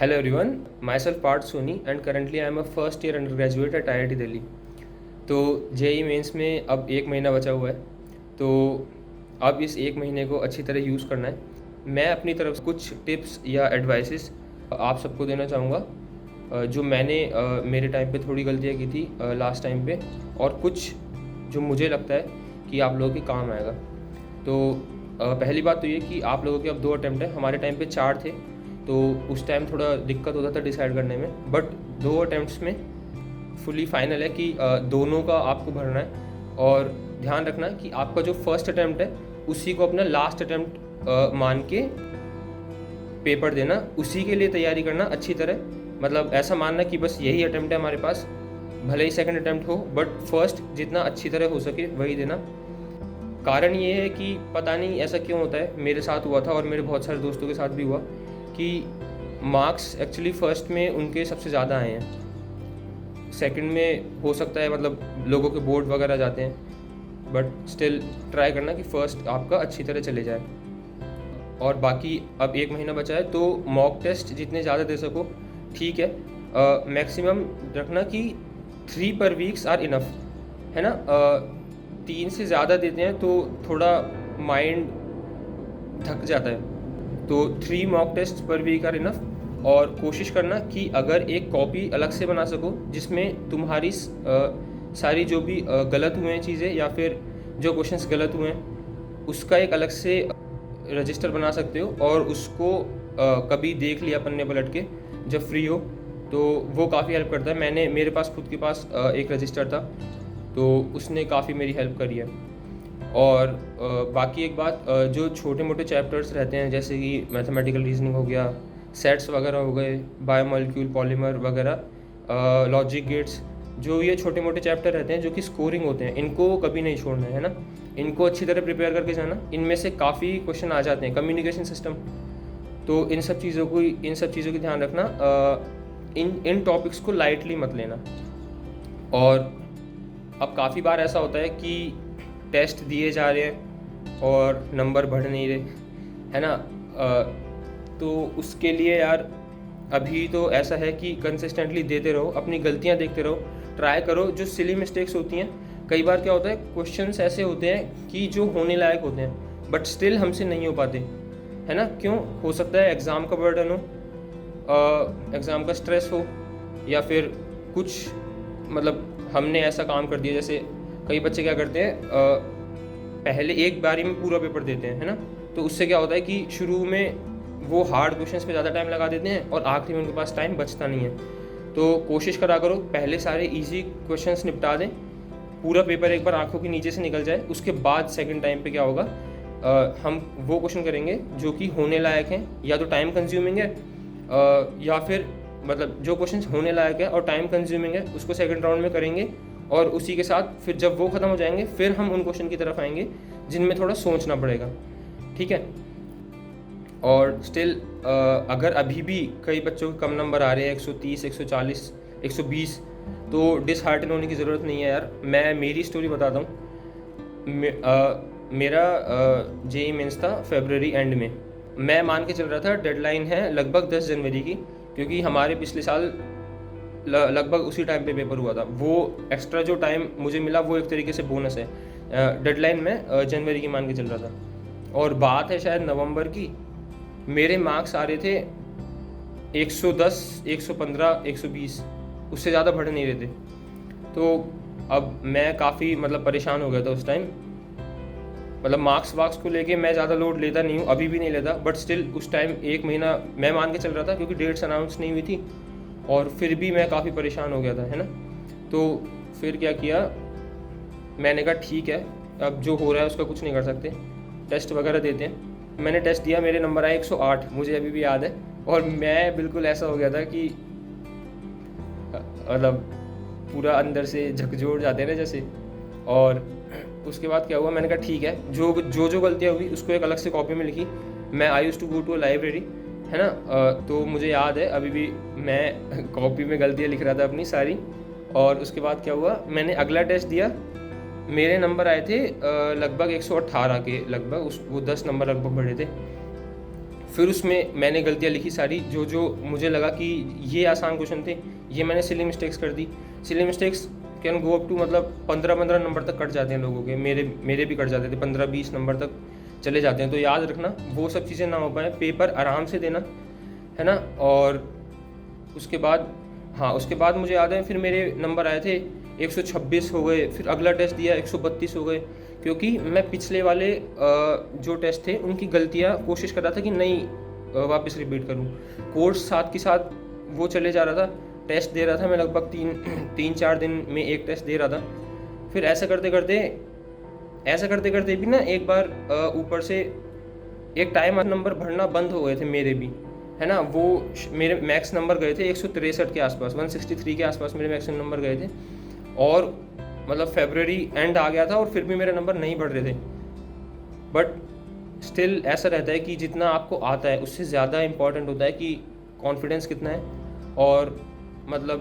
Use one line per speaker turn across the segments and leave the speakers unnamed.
Hello everyone, myself Parth Soni and currently I am a first year undergraduate at IIT Delhi। तो JEE mains में अब एक महीना बचा हुआ है, तो अब इस एक महीने को अच्छी तरह यूज़ करना है। मैं अपनी तरफ से कुछ टिप्स या एडवाइसेस आप सबको देना चाहूँगा, जो मैंने मेरे टाइम पे थोड़ी गलतियाँ की थी लास्ट टाइम पे, और कुछ जो मुझे लगता है कि आप लोगों के काम आएगा। तो पहली बात तो ये कि आप लोगों के अब 2 अटेम्प्ट हैं, हमारे टाइम पे 4 थे, तो उस टाइम थोड़ा दिक्कत होता था डिसाइड करने में, बट 2 अटेम्प्ट्स में फुली फाइनल है कि दोनों का आपको भरना है। और ध्यान रखना कि आपका जो फर्स्ट अटेम्प्ट है उसी को अपना लास्ट अटेम्प्ट मान के पेपर देना, उसी के लिए तैयारी करना अच्छी तरह। मतलब ऐसा मानना कि बस यही अटेम्प्ट है हमारे पास, भले ही सेकंड अटेम्प्ट हो, बट फर्स्ट जितना अच्छी तरह हो सके वही देना। कारण ये है कि पता नहीं ऐसा क्यों होता है, मेरे साथ हुआ था और मेरे बहुत सारे दोस्तों के साथ भी हुआ कि मार्क्स एक्चुअली फर्स्ट में उनके सबसे ज़्यादा आए हैं, सेकंड में हो सकता है मतलब लोगों के बोर्ड वगैरह जाते हैं, बट स्टिल ट्राई करना कि फ़र्स्ट आपका अच्छी तरह चले जाए। और बाकी अब एक महीना बचा है, तो मॉक टेस्ट जितने ज़्यादा दे सको ठीक है। मैक्सिमम रखना कि 3 पर वीक्स आर इनफ, है ना। 3 से ज़्यादा देते हैं तो थोड़ा माइंड थक जाता है, तो 3 mock test per week are enough. और कोशिश करना कि अगर एक कॉपी अलग से बना सको जिसमें तुम्हारी सारी जो भी गलत हुए हैं चीज़ें या फिर जो क्वेश्चंस गलत हुए हैं उसका एक अलग से रजिस्टर बना सकते हो, और उसको कभी देख लिया पन्ने पलट के जब फ्री हो, तो वो काफ़ी हेल्प करता है। मेरे पास खुद के पास एक रजिस्टर था, तो उसने काफ़ी मेरी हेल्प करी है। और बाकी एक बात, जो छोटे मोटे चैप्टर्स रहते हैं जैसे कि मैथमेटिकल रीजनिंग हो गया, सेट्स वगैरह हो गए, बायोमोलिक्यूल पॉलीमर वगैरह, लॉजिक गेट्स, जो ये छोटे मोटे चैप्टर रहते हैं जो कि स्कोरिंग होते हैं, इनको कभी नहीं छोड़ना है ना। इनको अच्छी तरह प्रिपेयर करके जाना। इनमें से काफ़ी क्वेश्चन आ जाते हैं, कम्युनिकेशन सिस्टम, तो इन सब चीज़ों की ध्यान रखना। इन टॉपिक्स को लाइटली मत लेना। और अब काफ़ी बार ऐसा होता है कि टेस्ट दिए जा रहे हैं और नंबर बढ़ नहीं रहे, है ना। तो उसके लिए यार अभी तो ऐसा है कि कंसिस्टेंटली देते रहो, अपनी गलतियां देखते रहो, ट्राई करो। जो सिली मिस्टेक्स होती हैं, कई बार क्या होता है क्वेश्चंस ऐसे होते हैं कि जो होने लायक होते हैं बट स्टिल हमसे नहीं हो पाते, है ना। क्यों? हो सकता है एग्ज़ाम का बर्डन हो, एग्ज़ाम का स्ट्रेस हो, या फिर कुछ मतलब हमने ऐसा काम कर दिया। जैसे कई बच्चे क्या करते हैं, पहले एक बारी में पूरा पेपर देते हैं, है ना। तो उससे क्या होता है कि शुरू में वो हार्ड क्वेश्चंस पे ज़्यादा टाइम लगा देते हैं और आखिरी में उनके पास टाइम बचता नहीं है। तो कोशिश करा करो पहले सारे इजी क्वेश्चंस निपटा दें, पूरा पेपर एक बार आंखों के नीचे से निकल जाए। उसके बाद सेकंड टाइम पे क्या होगा, हम वो क्वेश्चन करेंगे जो कि होने लायक हैं, या तो टाइम कंज्यूमिंग है, या फिर मतलब जो क्वेश्चन होने लायक है और टाइम कंज्यूमिंग है उसको सेकंड राउंड में करेंगे। और उसी के साथ फिर जब वो ख़त्म हो जाएंगे फिर हम उन क्वेश्चन की तरफ आएंगे जिनमें थोड़ा सोचना पड़ेगा, ठीक है। और स्टिल अगर अभी भी कई बच्चों के कम नंबर आ रहे हैं, 130, 140, 120, तो डिसहार्टन होने की ज़रूरत नहीं है यार। मैं मेरी स्टोरी बताता हूँ। मेरा जेई मेंस था फरवरी एंड में। मैं मान के चल रहा था डेडलाइन है लगभग 10 जनवरी की, क्योंकि हमारे पिछले साल लगभग उसी टाइम पे पेपर हुआ था। वो एक्स्ट्रा जो टाइम मुझे मिला वो एक तरीके से बोनस है। डेडलाइन में जनवरी की मान के चल रहा था, और बात है शायद नवंबर की। मेरे मार्क्स आ रहे थे 110, 115, 120, उससे ज़्यादा बढ़ नहीं रहे थे। तो अब मैं काफ़ी मतलब परेशान हो गया था उस टाइम। मतलब मार्क्स वार्क्स को लेके मैं ज़्यादा लोड लेता नहीं हूँ, अभी भी नहीं लेता, बट स्टिल उस टाइम एक महीना मैं मान के चल रहा था क्योंकि डेट्स अनाउंस नहीं हुई थी, और फिर भी मैं काफ़ी परेशान हो गया था, है ना। तो फिर क्या किया, मैंने कहा ठीक है, अब जो हो रहा है उसका कुछ नहीं कर सकते, टेस्ट वगैरह देते हैं। मैंने टेस्ट दिया, मेरे नंबर आए 108, मुझे अभी भी याद है। और मैं बिल्कुल ऐसा हो गया था कि मतलब पूरा अंदर से झकझोर जाते हैं ना जैसे। और उसके बाद क्या हुआ, मैंने कहा ठीक है, जो गलतियाँ हुई उसको एक अलग से कॉपी में लिखी। मैं I used to go to a library, है ना। तो मुझे याद है अभी भी मैं कॉपी में गलतियाँ लिख रहा था अपनी सारी। और उसके बाद क्या हुआ, मैंने अगला टेस्ट दिया, मेरे नंबर आए थे लगभग 118 के लगभग, वो 10 नंबर लगभग बढ़े थे। फिर उसमें मैंने गलतियाँ लिखी सारी, जो जो मुझे लगा कि ये आसान क्वेश्चन थे, ये मैंने सिली मिस्टेक्स कर दी। Silly mistakes can go up to मतलब 15-15 नंबर तक कट जाते हैं लोगों के, मेरे भी कट जाते थे, 15-20 नंबर तक चले जाते हैं। तो याद रखना वो सब चीज़ें ना हो पाए, पेपर आराम से देना, है ना। और उसके बाद हाँ, उसके बाद मुझे याद है फिर मेरे नंबर आए थे 126 हो गए, फिर अगला टेस्ट दिया 132 हो गए, क्योंकि मैं पिछले वाले जो टेस्ट थे उनकी गलतियाँ कोशिश कर रहा था कि नहीं वापस रिपीट करूँ। कोर्स साथ के साथ वो चले जा रहा था, टेस्ट दे रहा था मैं लगभग 3-4 दिन में एक टेस्ट दे रहा था। फिर ऐसा करते करते भी ना एक बार ऊपर से एक टाइम नंबर भरना बंद हो गए थे मेरे भी, है ना। वो मेरे मैक्स नंबर गए थे 163 के आसपास, 163 के आसपास मेरे मैक्सिमम नंबर गए थे, और मतलब फरवरी एंड आ गया था और फिर भी मेरे नंबर नहीं बढ़ रहे थे। बट स्टिल ऐसा रहता है कि जितना आपको आता है उससे ज़्यादा इम्पॉर्टेंट होता है कि कॉन्फिडेंस कितना है, और मतलब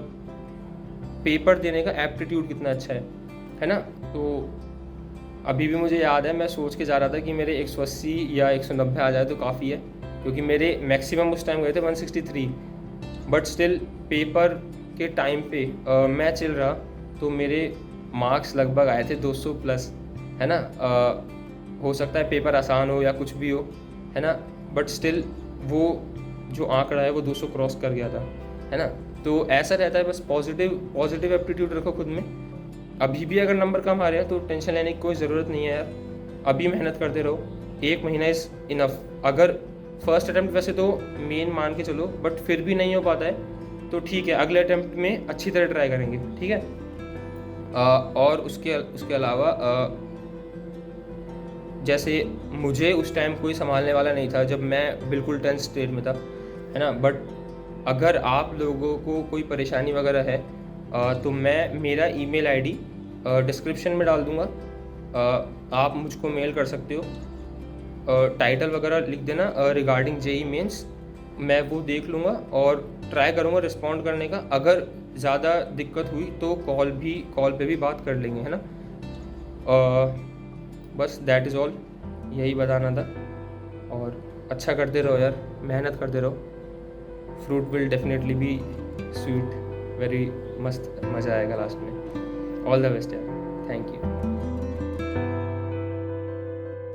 पेपर देने का एप्टीट्यूड कितना अच्छा है ना। तो अभी भी मुझे याद है मैं सोच के जा रहा था कि मेरे 180 या 190 आ जाए तो काफ़ी है, क्योंकि मेरे मैक्सिमम उस टाइम गए थे 163। बट स्टिल पेपर के टाइम पे मैं चल रहा तो मेरे मार्क्स लगभग आए थे 200 प्लस, है ना। हो सकता है पेपर आसान हो या कुछ भी हो, है ना, बट स्टिल वो जो आंकड़ा है वो 200 क्रॉस कर गया था, है ना। तो ऐसा रहता है, बस पॉजिटिव एप्टीट्यूड रखो खुद में। अभी भी अगर नंबर कम आ रहे हैं तो टेंशन लेने की कोई ज़रूरत नहीं है यार, अभी मेहनत करते रहो, 1 महीना इज़ इनफ। अगर फर्स्ट अटैम्प्ट वैसे तो मेन मान के चलो, बट फिर भी नहीं हो पाता है तो ठीक है, अगले अटैम्प्ट में अच्छी तरह ट्राई करेंगे, ठीक है। और उसके अलावा जैसे मुझे उस टाइम कोई संभालने वाला नहीं था जब मैं बिल्कुल 10th स्टेज में था, है ना। बट अगर आप लोगों को कोई परेशानी वगैरह है तो मैं मेरा ईमेल आईडी डिस्क्रिप्शन में डाल दूँगा, आप मुझको मेल कर सकते हो, टाइटल वगैरह लिख देना रिगार्डिंग जेई मेंस, मैं वो देख लूँगा और ट्राई करूँगा रिस्पॉन्ड करने का। अगर ज़्यादा दिक्कत हुई तो कॉल पे भी बात कर लेंगे, है ना। बस दैट इज़ ऑल, यही बताना था। और अच्छा करते रहो यार, मेहनत करते रहो, fruit will definitely be sweet, very मस्त, मज़ा आएगा लास्ट में। ऑल द बेस्ट यार, थैंक यू।